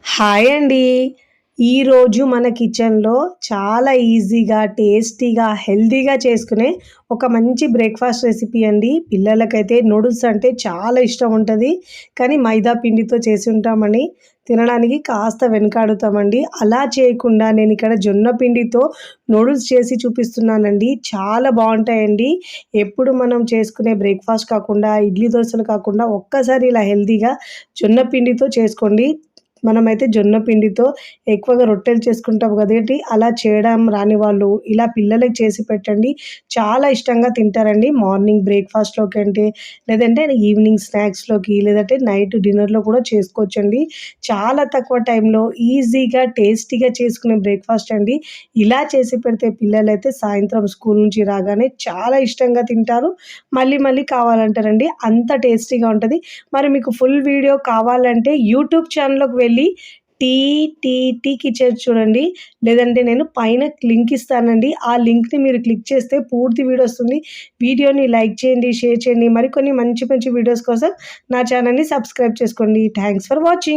Hi అండి. ఈరోజు మన కిచెన్‌లో చాలా ఈజీగా, టేస్టీగా, హెల్తీగా చేసుకునే ఒక మంచి బ్రేక్‌ఫాస్ట్ రెసిపీ అండి. పిల్లలకైతే నూడిల్స్ అంటే చాలా ఇష్టం ఉంటది. కానీ మైదా పిండితో చేసి ఉంటామని తినడానికి కాస్త వెనకాడుతామండి. అలా చేయకుండా నేనిక్కడ జొన్న పిండితో నూడిల్స్ చేసి చూపిస్తున్నానండి. చాలా బావుంటాయండి. ఎప్పుడు మనం చేసుకునే బ్రేక్‌ఫాస్ట్ కాకుండా, ఇడ్లీ, దోసలు కాకుండా ఒక్కసారి ఇలా హెల్తీగా జొన్న పిండితో చేసుకోండి. మనమైతే జొన్న పిండితో ఎక్కువగా రొట్టెలు చేసుకుంటాం కదండీ! అలా చేయడం రాని వాళ్ళు ఇలా పిల్లలకి చేసి పెట్టండి. చాలా ఇష్టంగా తింటారండి. మార్నింగ్ బ్రేక్‌ఫాస్ట్‌లోకి అంటే, లేదంటే ఈవినింగ్ స్నాక్స్‌లోకి, లేదంటే నైట్ డిన్నర్‌లో కూడా చేసుకోవచ్చండి. చాలా తక్కువ టైంలో ఈజీగా, టేస్టీగా చేసుకునే బ్రేక్‌ఫాస్ట్ అండి. ఇలా చేసి పెడితే పిల్లలైతే సాయంత్రం స్కూల్ నుంచి రాగానే చాలా ఇష్టంగా తింటారు. మళ్ళీ మళ్ళీ కావాలంటారండి. అంత టేస్టీగా ఉంటది. మరి మీకు ఫుల్ వీడియో కావాలంటే యూట్యూబ్ ఛానల్‌లోకి వెళ్ళి టీటీటీ కిచెన్ చూడండి. లేదంటే నేను పైన లింక్ ఇస్తానండి. ఆ లింక్‌ని మీరు క్లిక్ చేస్తే పూర్తి వీడియో వస్తుంది. వీడియోని లైక్ చేయండి, షేర్ చేయండి. మరికొన్ని మంచి మంచి వీడియోస్ కోసం నా ఛానల్‌ని సబ్స్క్రైబ్ చేసుకోండి. Thanks for watching.